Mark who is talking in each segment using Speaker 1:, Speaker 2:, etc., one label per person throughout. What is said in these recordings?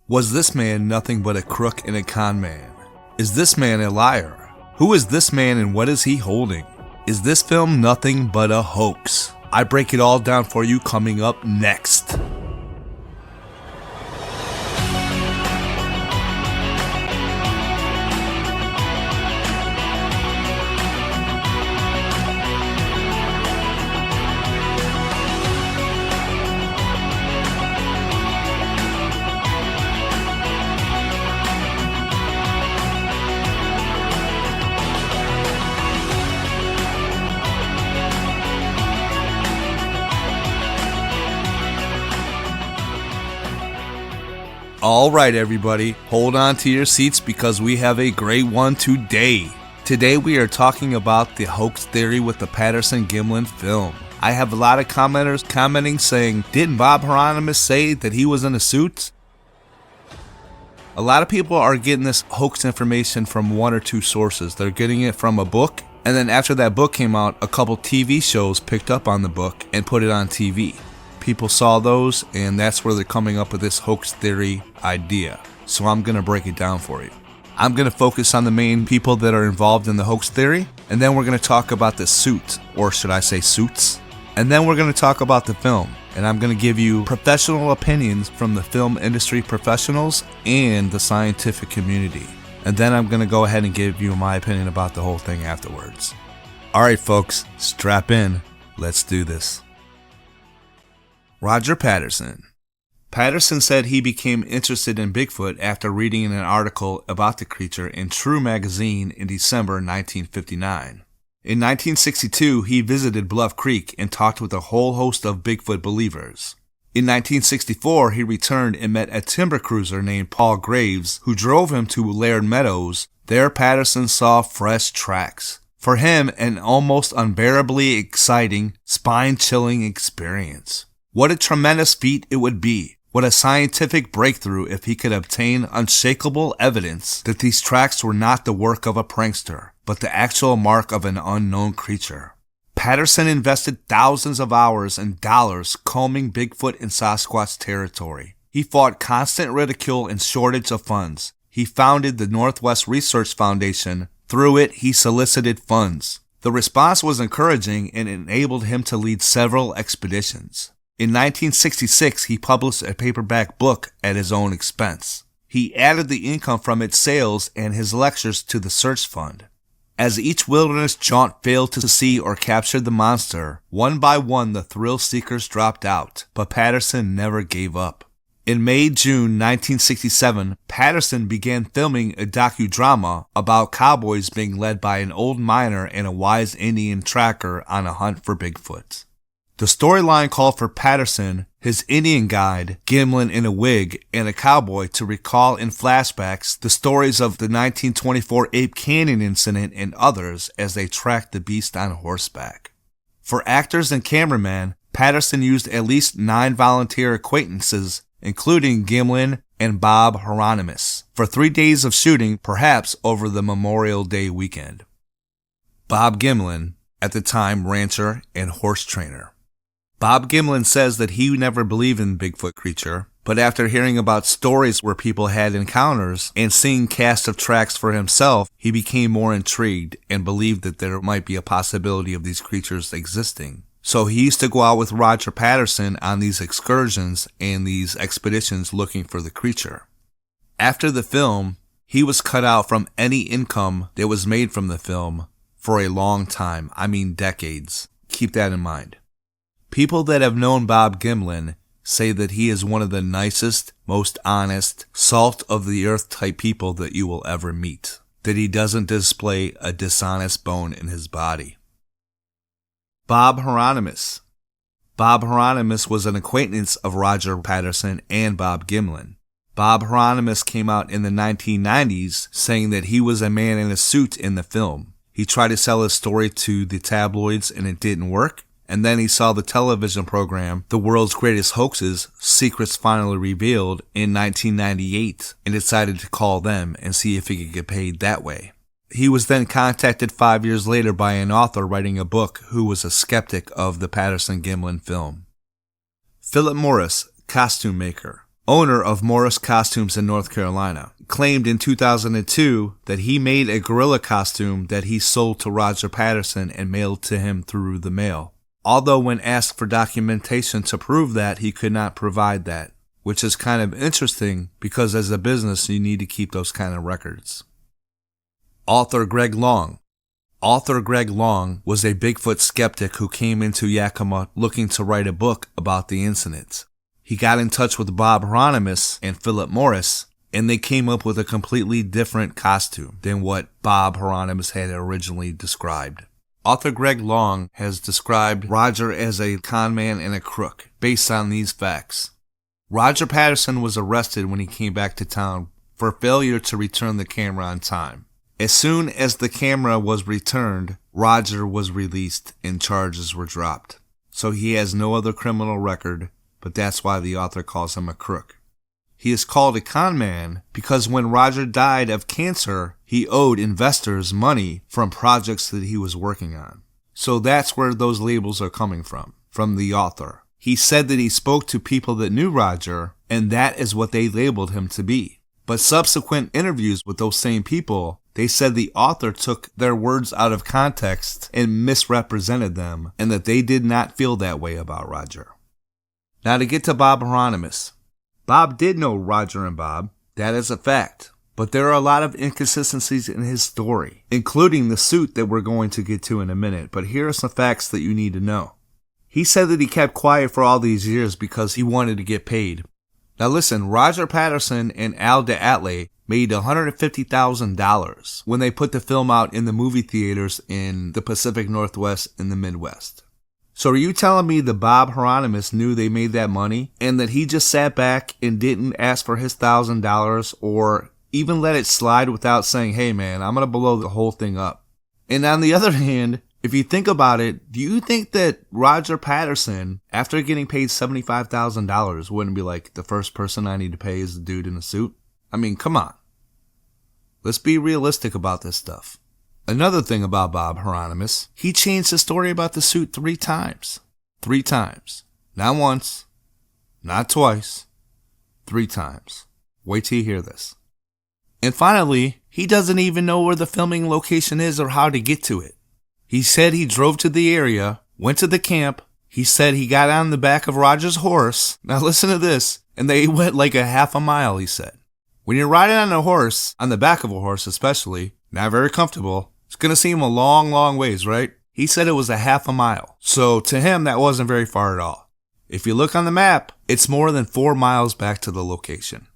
Speaker 1: Was this man nothing but a crook and a con man? Is this man a liar? Who is this man and what is he holding? Is this film nothing but a hoax? I break it all down for you coming up next. Alright everybody, hold on to your seats because we have a great one today. Today we are talking about the hoax theory with the Patterson Gimlin film. I have a lot of commenters commenting saying, didn't Bob Hieronimus say that he was in a suit? A lot of people are getting this hoax information from one or two sources. They're getting it from a book, and then after that book came out, a couple TV shows picked up on the book and put it on TV. People saw those, and that's where they're coming up with this hoax theory idea. So I'm going to break it down for you. I'm going to focus on the main people that are involved in the hoax theory, and then we're going to talk about the suit, or should I say suits, and then we're going to talk about the film, and I'm going to give you professional opinions from the film industry professionals and the scientific community, and then I'm going to go ahead and give you my opinion about the whole thing afterwards. Alright folks, strap in, let's do this. Roger Patterson. Patterson said he became interested in Bigfoot after reading an article about the creature in True magazine in December 1959. In 1962, he visited Bluff Creek and talked with a whole host of Bigfoot believers. In 1964, he returned and met a timber cruiser named Paul Graves, who drove him to Laird Meadows. There, Patterson saw fresh tracks. For him, an almost unbearably exciting, spine-chilling experience. What a tremendous feat it would be. What a scientific breakthrough if he could obtain unshakable evidence that these tracks were not the work of a prankster, but the actual mark of an unknown creature. Patterson invested thousands of hours and dollars combing Bigfoot and Sasquatch territory. He fought constant ridicule and shortage of funds. He founded the Northwest Research Foundation. Through it, he solicited funds. The response was encouraging and enabled him to lead several expeditions. In 1966, he published a paperback book at his own expense. He added the income from its sales and his lectures to the search fund. As each wilderness jaunt failed to see or capture the monster, one by one the thrill seekers dropped out, but Patterson never gave up. In May-June 1967, Patterson began filming a docudrama about cowboys being led by an old miner and a wise Indian tracker on a hunt for Bigfoot. The storyline called for Patterson, his Indian guide, Gimlin in a wig, and a cowboy to recall in flashbacks the stories of the 1924 Ape Canyon incident and others as they tracked the beast on horseback. For actors and cameramen, Patterson used at least 9 volunteer acquaintances, including Gimlin and Bob Hieronimus, for 3 days of shooting, perhaps over the Memorial Day weekend. Bob Gimlin, at the time rancher and horse trainer. Bob Gimlin says that he never believed in the Bigfoot creature, but after hearing about stories where people had encounters and seeing casts of tracks for himself, he became more intrigued and believed that there might be a possibility of these creatures existing. So he used to go out with Roger Patterson on these excursions and these expeditions looking for the creature. After the film, he was cut out from any income that was made from the film for a long time, I mean decades. Keep that in mind. People that have known Bob Gimlin say that he is one of the nicest, most honest, salt-of-the-earth type people that you will ever meet. That he doesn't display a dishonest bone in his body. Bob Hieronimus. Bob Hieronimus was an acquaintance of Roger Patterson and Bob Gimlin. Bob Hieronimus came out in the 1990s saying that he was a man in a suit in the film. He tried to sell his story to the tabloids and it didn't work. And then he saw the television program, The World's Greatest Hoaxes, Secrets Finally Revealed, in 1998 and decided to call them and see if he could get paid that way. He was then contacted 5 years later by an author writing a book who was a skeptic of the Patterson Gimlin film. Philip Morris, costume maker. owner of Morris Costumes in North Carolina, claimed in 2002 that he made a gorilla costume that he sold to Roger Patterson and mailed to him through the mail. Although when asked for documentation to prove that, he could not provide that, which is kind of interesting because as a business you need to keep those kind of records. Author Greg Long. Author Greg Long was a Bigfoot skeptic who came into Yakima looking to write a book about the incident. He got in touch with Bob Hieronimus and Philip Morris, and they came up with a completely different costume than what Bob Hieronimus had originally described. Author Greg Long has described Roger as a con man and a crook based on these facts. Roger Patterson was arrested when he came back to town for failure to return the camera on time. As soon as the camera was returned, Roger was released and charges were dropped. So he has no other criminal record, but that's why the author calls him a crook. He is called a con man because when Roger died of cancer, he owed investors money from projects that he was working on. So that's where those labels are coming from the author. He said that he spoke to people that knew Roger, and that is what they labeled him to be. But subsequent interviews with those same people, they said the author took their words out of context and misrepresented them, and that they did not feel that way about Roger. Now to get to Bob Hieronimus. Bob did know Roger and Bob. That is a fact. But there are a lot of inconsistencies in his story, including the suit that we're going to get to in a minute. But here are some facts that you need to know. He said that he kept quiet for all these years because he wanted to get paid. Now listen, Roger Patterson and Al DeAtley made $150,000 when they put the film out in the movie theaters in the Pacific Northwest and the Midwest. So are you telling me that Bob Hieronimus knew they made that money and that he just sat back and didn't ask for his $1,000 or even let it slide without saying, hey man, I'm going to blow the whole thing up? And on the other hand, if you think about it, do you think that Roger Patterson, after getting paid $75,000, wouldn't be like, the first person I need to pay is the dude in the suit? I mean, come on. Let's be realistic about this stuff. Another thing about Bob Hieronimus, he changed the story about the suit 3 times. 3 times. Not once, not twice, 3 times. Wait till you hear this. And finally, he doesn't even know where the filming location is or how to get to it. He said he drove to the area, went to the camp. He said he got on the back of Roger's horse. Now listen to this. And they went like a half a mile, he said. When you're riding on a horse, on the back of a horse especially, not very comfortable, it's going to seem a long, long ways, right? He said it was a half a mile. So to him, that wasn't very far at all. If you look on the map, it's more than 4 miles back to the location.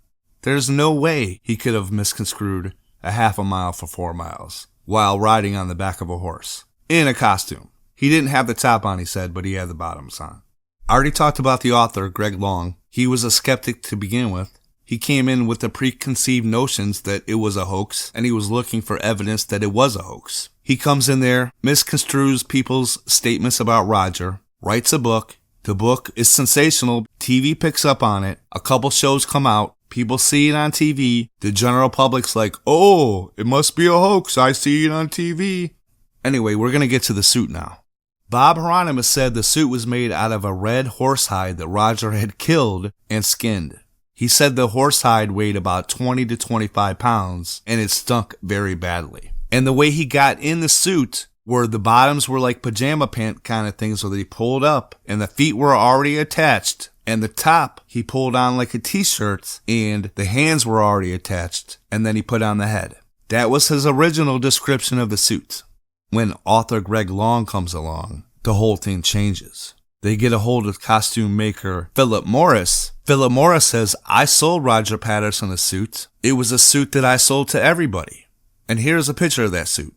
Speaker 1: There's no way he could have misconstrued a half a mile for 4 miles while riding on the back of a horse. In a costume. He didn't have the top on, he said, but he had the bottoms on. I already talked about the author, Greg Long. He was a skeptic to begin with. He came in with the preconceived notions that it was a hoax, and he was looking for evidence that it was a hoax. He comes in there, misconstrues people's statements about Roger, writes a book. The book is sensational. TV picks up on it. A couple shows come out. People see it on TV. The general public's like, oh, it must be a hoax. I see it on TV. Anyway, we're going to get to the suit now. Bob Hieronimus said the suit was made out of a red horsehide that Roger had killed and skinned. He said the horsehide weighed about 20 to 25 pounds and it stunk very badly. And the way he got in the suit were the bottoms were like pajama pant kind of things where they pulled up and the feet were already attached. And the top he pulled on like a t-shirt and the hands were already attached and then he put on the head. That was his original description of the suit. When author Greg Long comes along, the whole thing changes. They get a hold of costume maker Philip Morris. Philip Morris says, I sold Roger Patterson a suit. It was a suit that I sold to everybody. And here's a picture of that suit.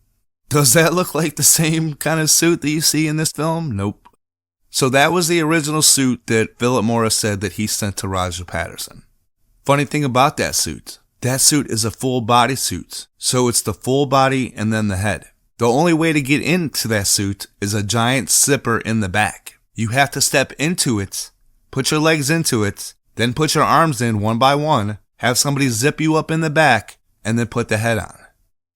Speaker 1: Does that look like the same kind of suit that you see in this film? Nope. So that was the original suit that Philip Morris said that he sent to Roger Patterson. Funny thing about that suit is a full body suit. So it's the full body and then the head. The only way to get into that suit is a giant zipper in the back. You have to step into it, put your legs into it, then put your arms in one by one, have somebody zip you up in the back, and then put the head on.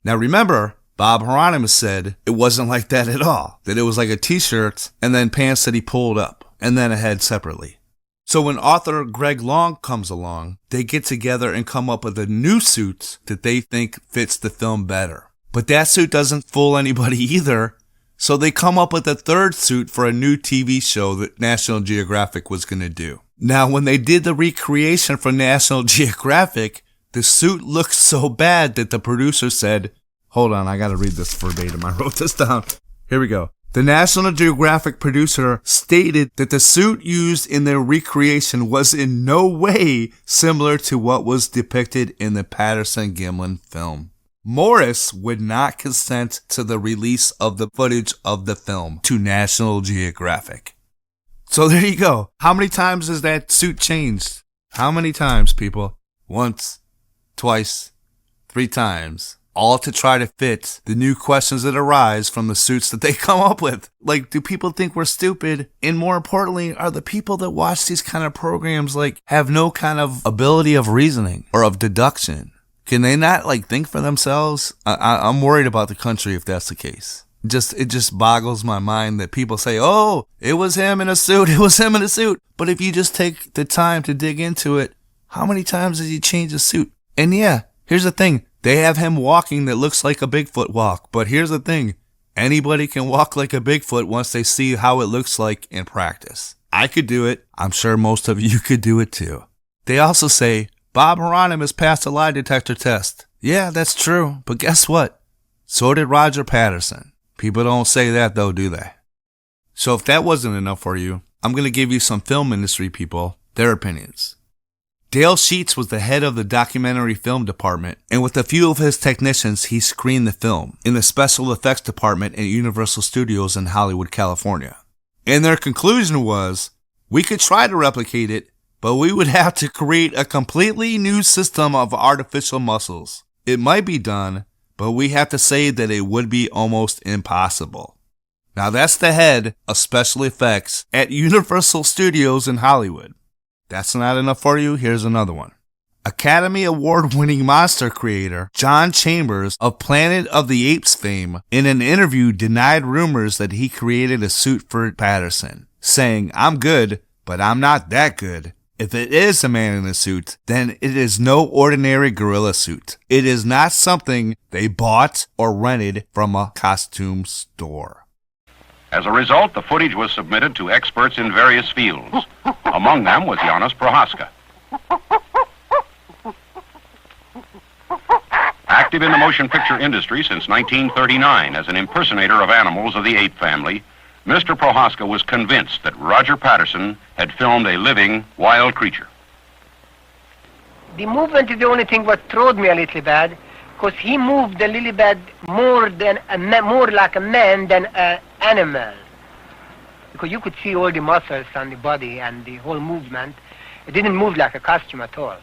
Speaker 1: Now remember, Bob Hieronimus said it wasn't like that at all, that it was like a t-shirt and then pants that he pulled up, and then a head separately. So when author Greg Long comes along, they get together and come up with a new suit that they think fits the film better. But that suit doesn't fool anybody either, so they come up with a third suit for a new TV show that National Geographic was going to do. Now, when they did the recreation for National Geographic, the suit looked so bad that the producer said, hold on, I got to read this verbatim. I wrote this down. Here we go. The National Geographic producer stated that the suit used in their recreation was in no way similar to what was depicted in the Patterson Gimlin film. Morris would not consent to the release of the footage of the film to National Geographic. So there you go. How many times has that suit changed? How many times, people? Once, twice, 3 times. All to try to fit the new questions that arise from the suits that they come up with. Like, do people think we're stupid? And more importantly, are the people that watch these kind of programs, like, have no kind of ability of reasoning or of deduction? Can they not, like, think for themselves? I'm worried about the country if that's the case. It just boggles my mind that people say, oh, it was him in a suit, it was him in a suit. But if you just take the time to dig into it, how many times did he change a suit? And yeah, here's the thing. They have him walking that looks like a Bigfoot walk. But here's the thing. Anybody can walk like a Bigfoot once they see how it looks like in practice. I could do it. I'm sure most of you could do it too. They also say, Bob Hieronimus passed a lie detector test. Yeah, that's true. But guess what? So did Roger Patterson. People don't say that though, do they? So if that wasn't enough for you, I'm going to give you some film industry people, their opinions. Dale Sheets was the head of the documentary film department, and with a few of his technicians, he screened the film in the special effects department at Universal Studios in Hollywood, California. And their conclusion was, we could try to replicate it, but we would have to create a completely new system of artificial muscles. It might be done, but we have to say that it would be almost impossible. Now that's the head of special effects at Universal Studios in Hollywood. That's not enough for you? Here's another one. Academy Award-winning monster creator John Chambers of Planet of the Apes fame in an interview denied rumors that he created a suit for Patterson, saying, I'm good, but I'm not that good. If it is a man in a suit, then it is no ordinary gorilla suit. It is not something they bought or rented from a costume store.
Speaker 2: As a result, the footage was submitted to experts in various fields. Among them was Janis Prohaska. Active in the motion picture industry since 1939 as an impersonator of animals of the ape family, Mr. Prohaska was convinced that Roger Patterson had filmed a living, wild creature.
Speaker 3: The movement is the only thing what throwed me a little bad, because he moved a little bit more like a man than an animal. Because you could see all the muscles on the body and the whole movement. It didn't move like a costume at all.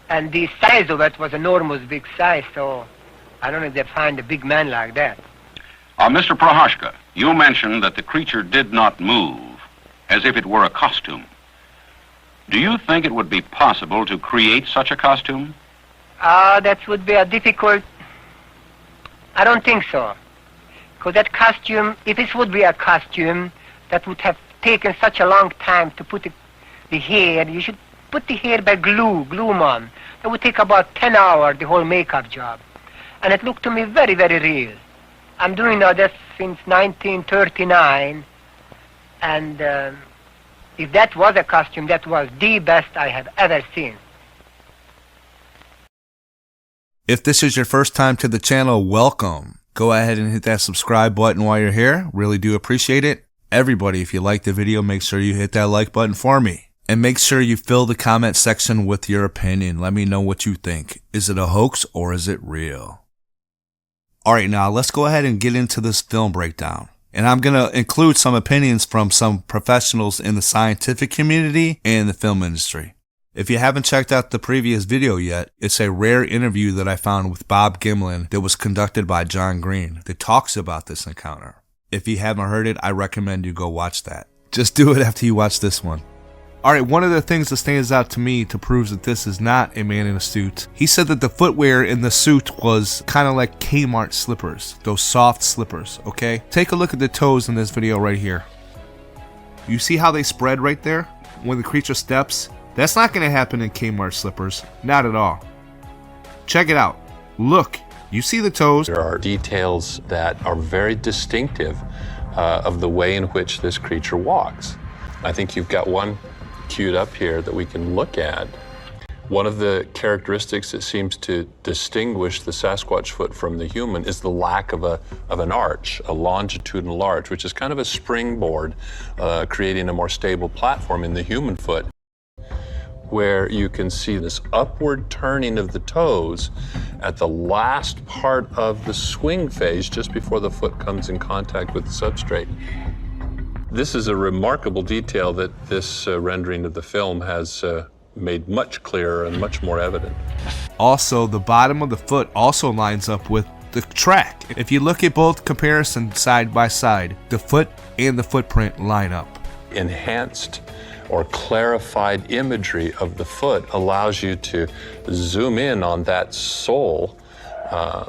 Speaker 3: And the size of it was enormous big size, so I don't know if they find a big man like that.
Speaker 2: Mr. Prohaska, you mentioned that the creature did not move, as if it were a costume. Do you think it would be possible to create such a costume?
Speaker 3: That would be a difficult... I don't think so. Because that costume, if this would be a costume, that would have taken such a long time to put the hair. You should put the hair by glue on. That would take about 10 hours, the whole makeup job. And it looked to me very, very real. I'm doing now this since 1939, and if that was a costume, that was the best I have ever seen.
Speaker 1: If this is your first time to the channel, welcome. Go ahead and hit that subscribe button while you're here. Really do appreciate it. Everybody, if you liked the video, make sure you hit that like button for me. And make sure you fill the comment section with your opinion. Let me know what you think. Is it a hoax or is it real? Alright, now let's go ahead and get into this film breakdown. And I'm going to include some opinions from some professionals in the scientific community and the film industry. If you haven't checked out the previous video yet, it's a rare interview that I found with Bob Gimlin that was conducted by John Green that talks about this encounter. If you haven't heard it, I recommend you go watch that. Just do it after you watch this one. Alright, one of the things that stands out to me to prove that this is not a man in a suit, he said that the footwear in the suit was kind of like Kmart slippers, those soft slippers, okay? Take a look at the toes in this video right here. You see how they spread right there? when the creature steps, that's not going to happen in Kmart slippers. Not at all. Check it out. Look, you see the toes?
Speaker 4: There are details that are very distinctive of the way in which this creature walks. I think you've got one queued up here that we can look at. One of the characteristics that seems to distinguish the Sasquatch foot from the human is the lack of an arch, a longitudinal arch, which is kind of a springboard, creating a more stable platform in the human foot, where you can see this upward turning of the toes at the last part of the swing phase, just before the foot comes in contact with the substrate. This is a remarkable detail that this rendering of the film has made much clearer and much more evident.
Speaker 1: Also, the bottom of the foot also lines up with the track. If you look at both comparisons side by side, the foot and the footprint line up.
Speaker 4: Enhanced or clarified imagery of the foot allows you to zoom in on that sole,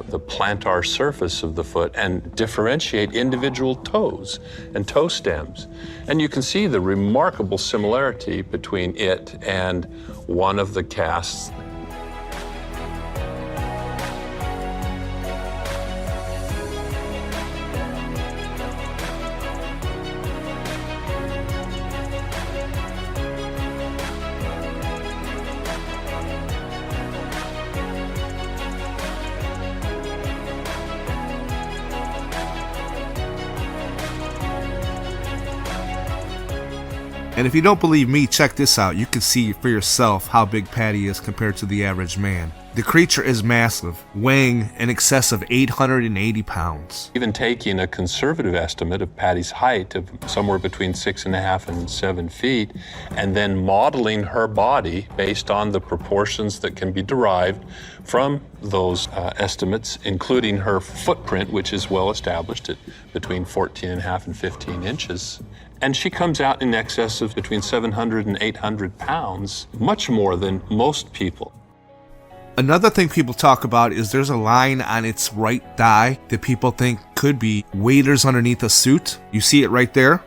Speaker 4: the plantar surface of the foot, and differentiate individual toes and toe stems. And you can see the remarkable similarity between it and one of the casts.
Speaker 1: And if you don't believe me, check this out. You can see for yourself how big Patty is compared to the average man. The creature is massive, weighing in excess of 880 pounds.
Speaker 4: Even taking a conservative estimate of Patty's height of somewhere between 6.5 and 7 feet, and then modeling her body based on the proportions that can be derived from those estimates, including her footprint, which is well established at between 14.5 and 15 inches. And she comes out in excess of between 700 and 800 pounds, much more than most people.
Speaker 1: Another thing people talk about is there's a line on its right thigh that people think could be waders underneath a suit. You see it right there?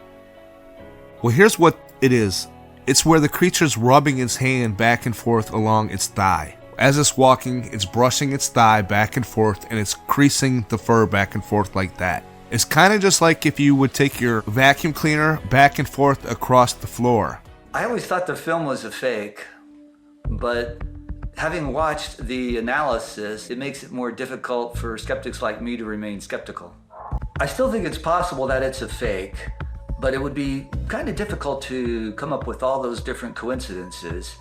Speaker 1: Well, here's what it is. It's where the creature's rubbing its hand back and forth along its thigh. As it's walking, it's brushing its thigh back and forth, and it's creasing the fur back and forth like that. It's kind of just like if you would take your vacuum cleaner back and forth across the floor.
Speaker 5: I always thought the film was a fake, but having watched the analysis, it makes it more difficult for skeptics like me to remain skeptical. I still think it's possible that it's a fake, but it would be kind of difficult to come up with all those different coincidences.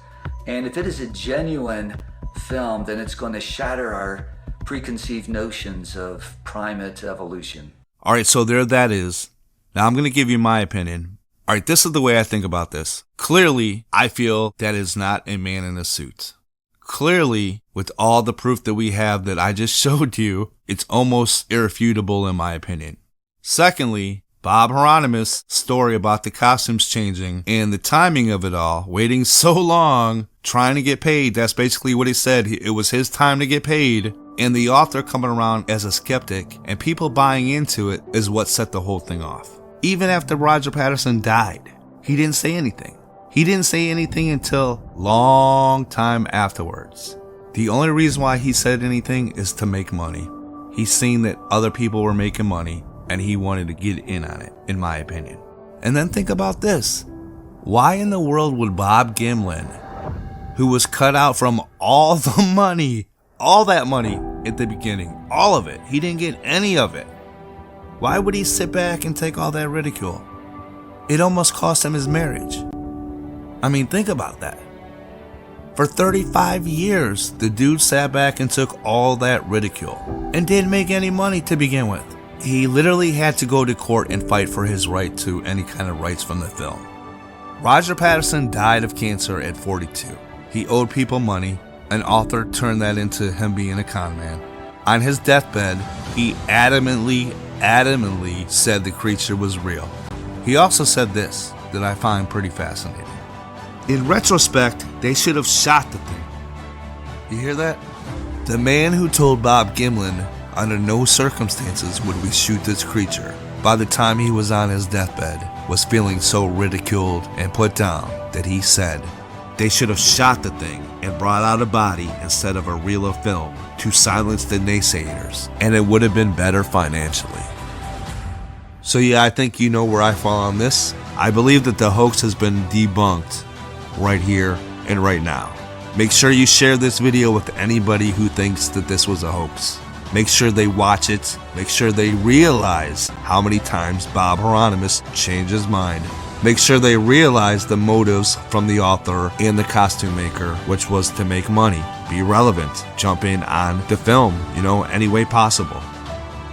Speaker 5: And if it is a genuine film, then it's going to shatter our preconceived notions of primate evolution.
Speaker 1: Alright, so there that is. Now I'm going to give you my opinion. Alright, this is the way I think about this. Clearly, I feel that is not a man in a suit. Clearly, with all the proof that we have that I just showed you, it's almost irrefutable in my opinion. Secondly, Bob Hieronimus' story about the costumes changing and the timing of it all, waiting so long, trying to get paid, that's basically what he said. It was his time to get paid. And the author coming around as a skeptic and people buying into it is what set the whole thing off. Even after Roger Patterson died, he didn't say anything. He didn't say anything until long time afterwards. The only reason why he said anything is to make money. He's seen that other people were making money and he wanted to get in on it, in my opinion. And then think about this. Why in the world would Bob Gimlin, who was cut out from all the money, all that money at the beginning, all of it, he didn't get any of it. Why would he sit back and take all that ridicule? It almost cost him his marriage. I mean, think about that. For 35 years, the dude sat back and took all that ridicule and didn't make any money to begin with. He literally had to go to court and fight for his right to any kind of rights from the film. Roger Patterson died of cancer at 42. He owed people money. An author turned that into him being a con man. On his deathbed, he adamantly said the creature was real. He also said this that I find pretty fascinating. In retrospect, they should have shot the thing. You hear that? The man who told Bob Gimlin, under no circumstances would we shoot this creature, by the time he was on his deathbed, was feeling so ridiculed and put down that he said they should have shot the thing and brought out a body instead of a reel of film to silence the naysayers, and it would have been better financially. So yeah, I think you know where I fall on this. I believe that the hoax has been debunked right here and right now. Make sure you share this video with anybody who thinks that this was a hoax. Make sure they watch it. Make sure they realize how many times Bob Hieronimus changed his mind. Make sure they realize the motives from the author and the costume maker, which was to make money, be relevant, jump in on the film, any way possible.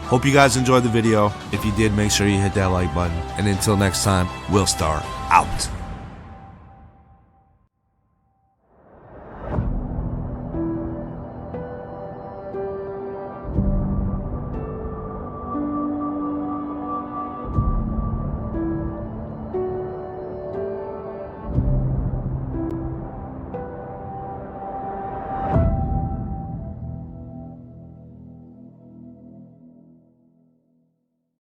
Speaker 1: Hope you guys enjoyed the video. If you did, make sure you hit that like button. And until next time, WILLSTAR out.